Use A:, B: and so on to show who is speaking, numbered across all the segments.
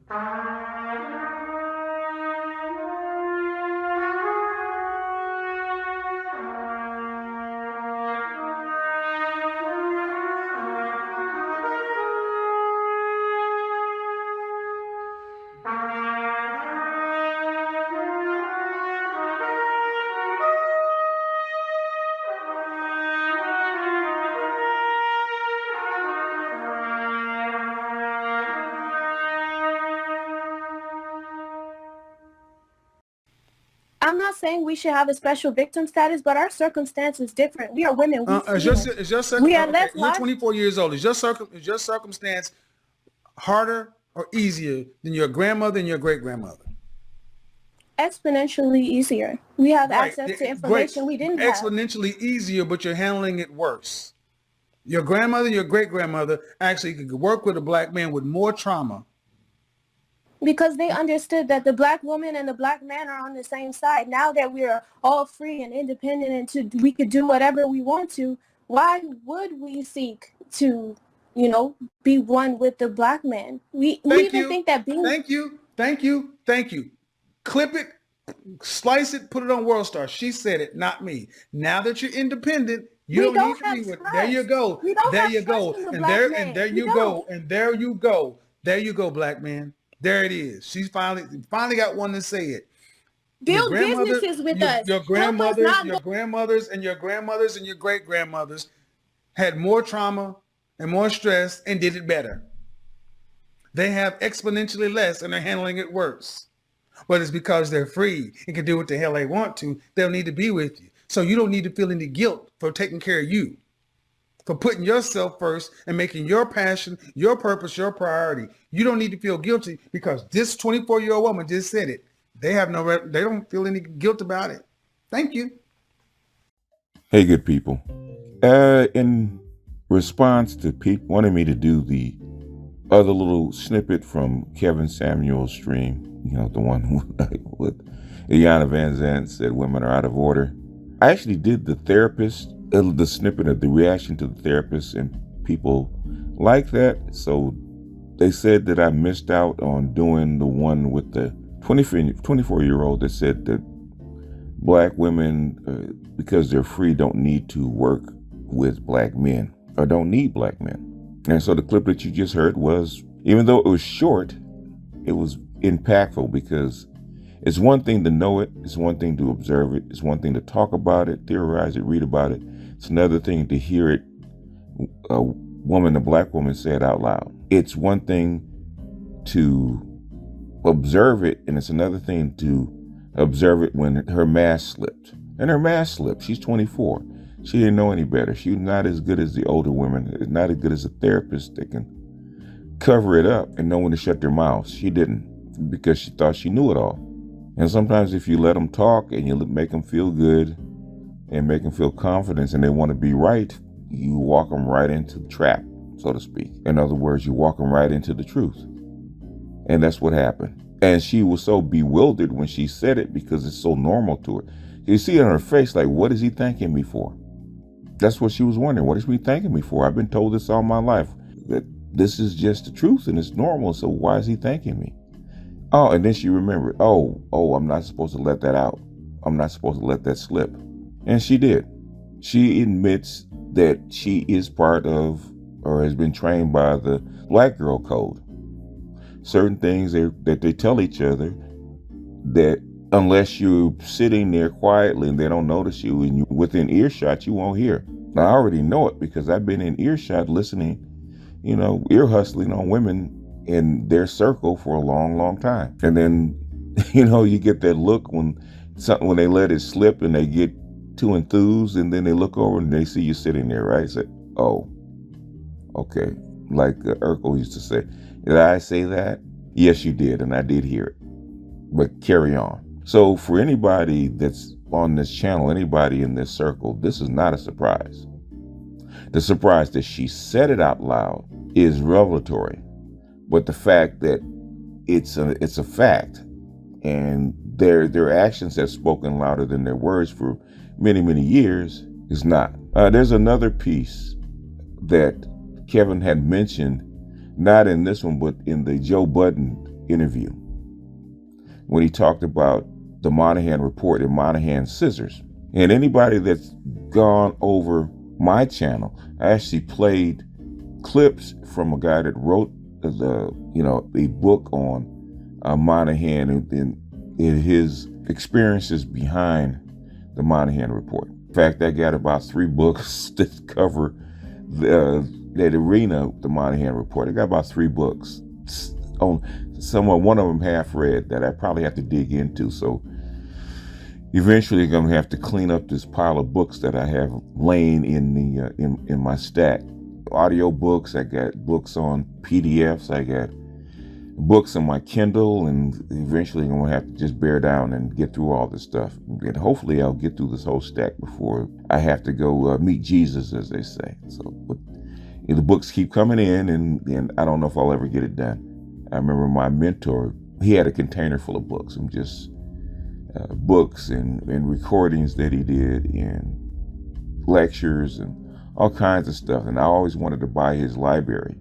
A: I'm not saying we should have a special victim status, but our circumstance is different. We are women. We are less
B: You're
A: life.
B: 24 years old. Is your circumstance harder or easier than your grandmother and your great grandmother?
A: Exponentially easier. We have
B: Right.
A: access to
B: Great.
A: information we didn't have.
B: Exponentially easier, but you're handling it worse. Your grandmother, your great grandmother actually could work with a black man with more trauma.
A: Because they understood that the black woman and the black man are on the same side. Now that we are all free and independent and we could do whatever we want to, why would we seek to, be one with the black man? We even think that being...
B: Thank you. Clip it, slice it, put it on World Star. She said it, not me. Now that you're independent, you don't need to be with... There you go. There you go. And there you go. And there you go. There you go, black man. There it is. She's finally got one to say it.
A: Build businesses with us.
B: Your grandmothers and your grandmothers and your great grandmothers had more trauma and more stress and did it better. They have exponentially less and they're handling it worse. But it's because they're free and can do what the hell they want to. They'll need to be with you. So you don't need to feel any guilt for taking care of you, for putting yourself first and making your passion, your purpose, your priority. You don't need to feel guilty because this 24-year-old woman just said it. They don't feel any guilt about it. Thank you.
C: Hey, good people. In response to people wanting me to do the other little snippet from Kevin Samuel's stream, the one with Iyanla Vanzant said women are out of order. I actually did the snippet of the reaction to the therapist, and people like that. So they said that I missed out on doing the one with the 24-year-old that said that black women, because they're free, don't need to work with black men or don't need black men. And so the clip that you just heard was, even though it was short, it was impactful because it's one thing to know it. It's one thing to observe it. It's one thing to talk about it, theorize it, read about it. It's another thing to hear it, a black woman say it out loud. It's one thing to observe it, and it's another thing to observe it when her mask slipped. And her mask slipped. She's 24. She didn't know any better. She's not as good as the older women. It's not as good as a therapist that can cover it up and know when to shut their mouths. She didn't, because she thought she knew it all. And sometimes if you let them talk and you make them feel good and make them feel confidence and they want to be right, you walk them right into the trap, so to speak. In other words, you walk them right into the truth. And that's what happened. And she was so bewildered when she said it because it's so normal to her. You see it on her face, like, what is he thanking me for? That's what she was wondering. What is he thanking me for? I've been told this all my life, that this is just the truth and it's normal. So why is he thanking me? Oh, and then she remembered, oh, I'm not supposed to let that out. I'm not supposed to let that slip. And she did. She admits that she is part of or has been trained by the Black Girl Code. Certain things that they tell each other that unless you're sitting there quietly and they don't notice you and you're within earshot, you won't hear. Now, I already know it because I've been in earshot listening, ear hustling on women in their circle for a long, long time. And then, you get that look when they let it slip and they get too enthused and then they look over and they see you sitting there, right? Say, oh, okay. Like Urkel used to say, did I say that? Yes, you did. And I did hear it. But carry on. So for anybody that's on this channel, anybody in this circle, this is not a surprise. The surprise that she said it out loud is revelatory. But the fact that it's a fact and their actions have spoken louder than their words for many, many years is not. There's another piece that Kevin had mentioned, not in this one, but in the Joe Budden interview when he talked about the Moynihan report and Moynihan scissors. And anybody that's gone over my channel, I actually played clips from a guy that wrote a book on Moynihan and his experiences behind the Moynihan report. In fact, I got about 3 books that cover that arena, the Moynihan report. I got about 3 books on one of them half read that I probably have to dig into. So eventually I'm going to have to clean up this pile of books that I have laying in my stack. Audio books, I got books on PDFs, I got books on my Kindle, and eventually I'm going to have to just bear down and get through all this stuff. And hopefully I'll get through this whole stack before I have to go meet Jesus, as they say. So but, the books keep coming in, and I don't know if I'll ever get it done. I remember my mentor, he had a container full of books, and just books and recordings that he did, and lectures and all kinds of stuff. And I always wanted to buy his library,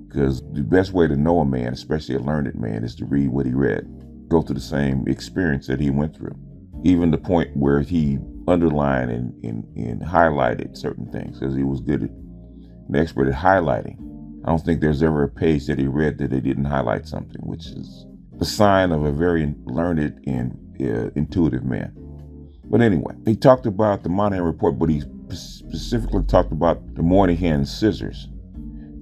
C: because the best way to know a man, especially a learned man, is to read what he read, go through the same experience that he went through, even the point where he underlined and highlighted certain things, because he was good at, an expert at highlighting. I don't think there's ever a page that he read that he didn't highlight something, which is a sign of a very learned and intuitive man. But anyway, he talked about the Moynihan report, but he specifically talked about the Moynihan scissors,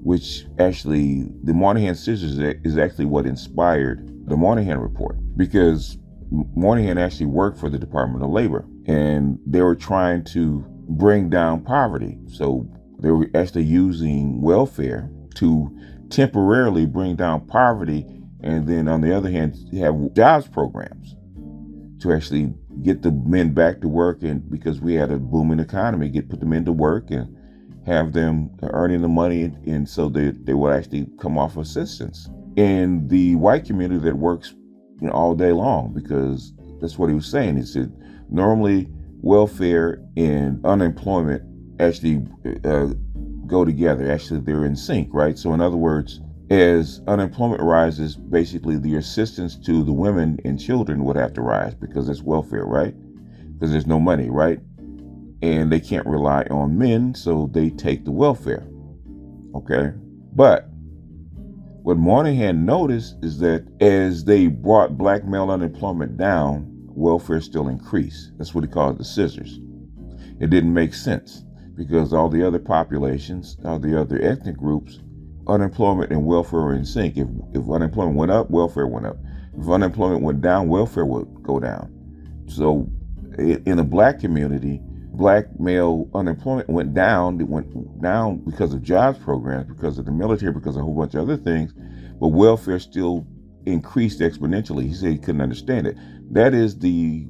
C: which actually, the Moynihan scissors is actually what inspired the Moynihan report, because Moynihan actually worked for the Department of Labor, and they were trying to bring down poverty. So they were actually using welfare to temporarily bring down poverty, and then on the other hand, have jobs programs to actually get the men back to work, and because we had a booming economy, put the men to work and have them earning the money, and so they will actually come off assistance. And the white community that works all day long, because that's what he was saying. He said normally welfare and unemployment actually go together. Actually, they're in sync, right? So in other words, as unemployment rises, basically the assistance to the women and children would have to rise, because it's welfare, right? Because there's no money, right? And they can't rely on men, so they take the welfare. Okay? But what Moynihan noticed is that as they brought black male unemployment down, welfare still increased. That's what he called the scissors. It didn't make sense, because all the other populations, all the other ethnic groups, unemployment and welfare were in sync. If unemployment went up, welfare went up. If unemployment went down, welfare would go down. So in the black community, black male unemployment went down. It went down because of jobs programs, because of the military, because of a whole bunch of other things. But welfare still increased exponentially. He said he couldn't understand it. That is the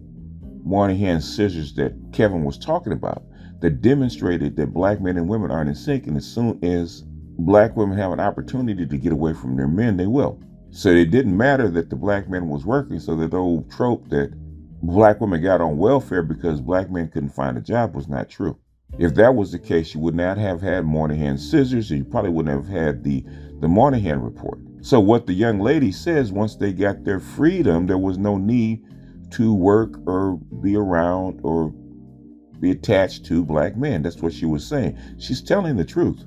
C: Moynihan scissors that Kevin was talking about, that demonstrated that black men and women aren't in sync. And as soon as black women have an opportunity to get away from their men, they will. So it didn't matter that the black man was working. So that old trope that black women got on welfare because black men couldn't find a job was not true. If that was the case, you would not have had Moynihan scissors, and you probably wouldn't have had the Moynihan report. So what the young lady says, once they got their freedom, there was no need to work or be around or be attached to black men. That's what she was saying. She's telling the truth,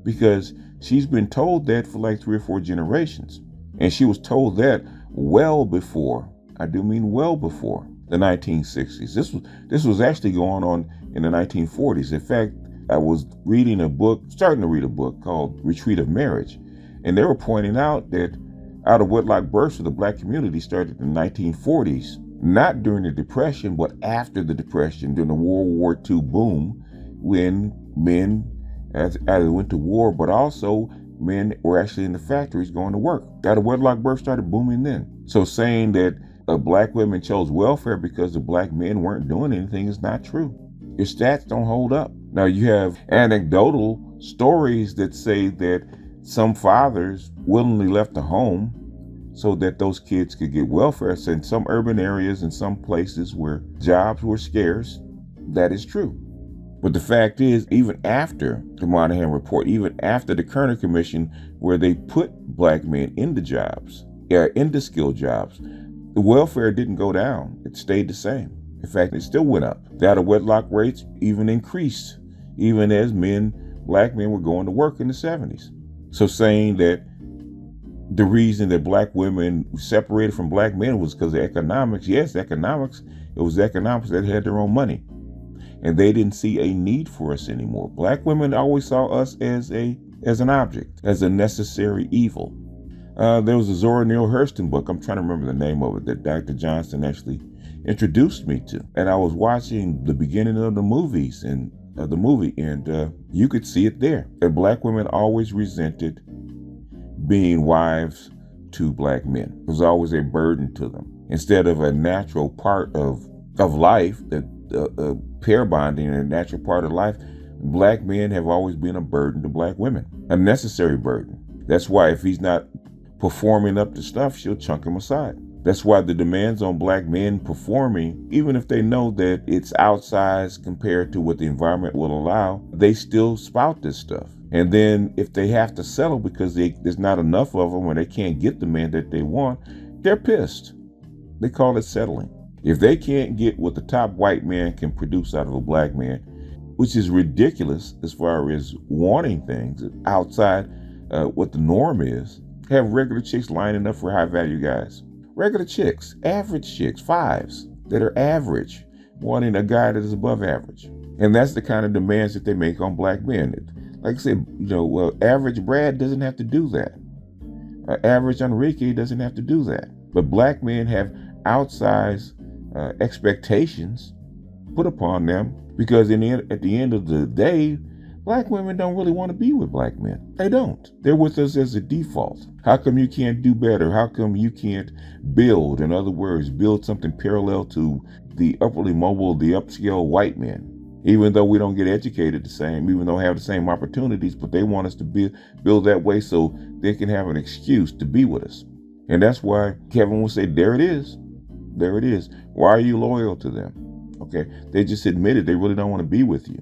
C: because she's been told that for like 3 or 4 generations. And she was told that well before, I do mean well before, the 1960s. This was actually going on in the 1940s. In fact, I was starting to read a book called Retreat of Marriage. And they were pointing out that out of wedlock births for the black community started in the 1940s, not during the Depression, but after the Depression, during the World War II boom, when men either went to war, but also men were actually in the factories going to work. Out of wedlock birth started booming then. So saying that black women chose welfare because the black men weren't doing anything is not true. Your stats don't hold up. Now you have anecdotal stories that say that some fathers willingly left the home so that those kids could get welfare. So in some urban areas and some places where jobs were scarce, that is true. But the fact is, even after the Moynihan report, even after the Kerner Commission, where they put black men into jobs, in the skilled jobs. The welfare didn't go down. It stayed the same. In fact, it still went up. The out of wedlock rates even increased, even as black men were going to work in the 70s. So saying that the reason that black women separated from black men was because of economics. Yes, economics. It was economics that had their own money. And they didn't see a need for us anymore. Black women always saw us as an object, as a necessary evil. There was a Zora Neale Hurston book, I'm trying to remember the name of it, that Dr. Johnson actually introduced me to. And I was watching the beginning of the movie, and you could see it there. That black women always resented being wives to black men. It was always a burden to them. Instead of a natural part of life, that pair bonding, a natural part of life, black men have always been a burden to black women, a necessary burden. That's why if he's not performing up to stuff, she'll chunk him aside. That's why the demands on black men performing, even if they know that it's outsized compared to what the environment will allow, they still spout this stuff. And then if they have to settle because there's not enough of them or they can't get the man that they want, they're pissed. They call it settling. If they can't get what the top white man can produce out of a black man, which is ridiculous as far as wanting things outside what the norm is, have regular chicks lining up for high value guys. Regular chicks, average chicks, fives that are average, wanting a guy that is above average. And that's the kind of demands that they make on black men. Like I said, average Brad doesn't have to do that. Average Enrique doesn't have to do that. But black men have outsized expectations put upon them because at the end of the day, black women don't really want to be with black men. They don't. They're with us as a default. How come you can't do better? How come you can't build? In other words, build something parallel to the upwardly mobile, the upscale white men. Even though we don't get educated the same, even though we have the same opportunities, but they want us to build that way so they can have an excuse to be with us. And that's why Kevin will say, there it is. There it is. Why are you loyal to them? Okay. They just admitted they really don't want to be with you.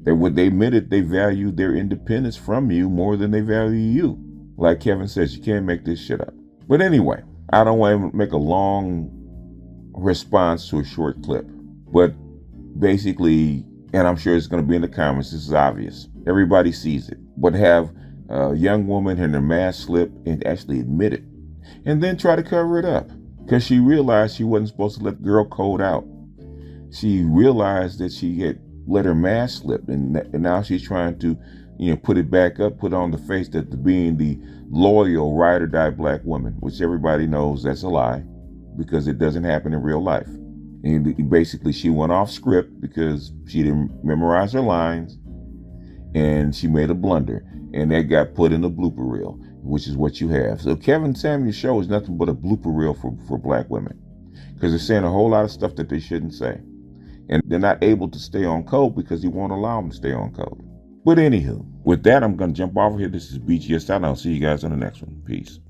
C: They admitted they value their independence from you more than they value you. Like Kevin says, you can't make this shit up. But anyway, I don't want to make a long response to a short clip. But basically, and I'm sure it's going to be in the comments, this is obvious. Everybody sees it. But have a young woman in her mask slip and actually admit it. And then try to cover it up. Because she realized she wasn't supposed to let the girl code out. She realized that she had let her mask slip, and now she's trying to, put it back up, put on the face that being the loyal ride or die black woman, which everybody knows that's a lie because it doesn't happen in real life. And basically, she went off script because she didn't memorize her lines, and she made a blunder, and that got put in the blooper reel, which is what you have. So Kevin Samuel's show is nothing but a blooper reel for black women because they're saying a whole lot of stuff that they shouldn't say. And they're not able to stay on code because he won't allow them to stay on code. But anywho, with that, I'm going to jump off here. This is BGS out, and I'll see you guys on the next one. Peace.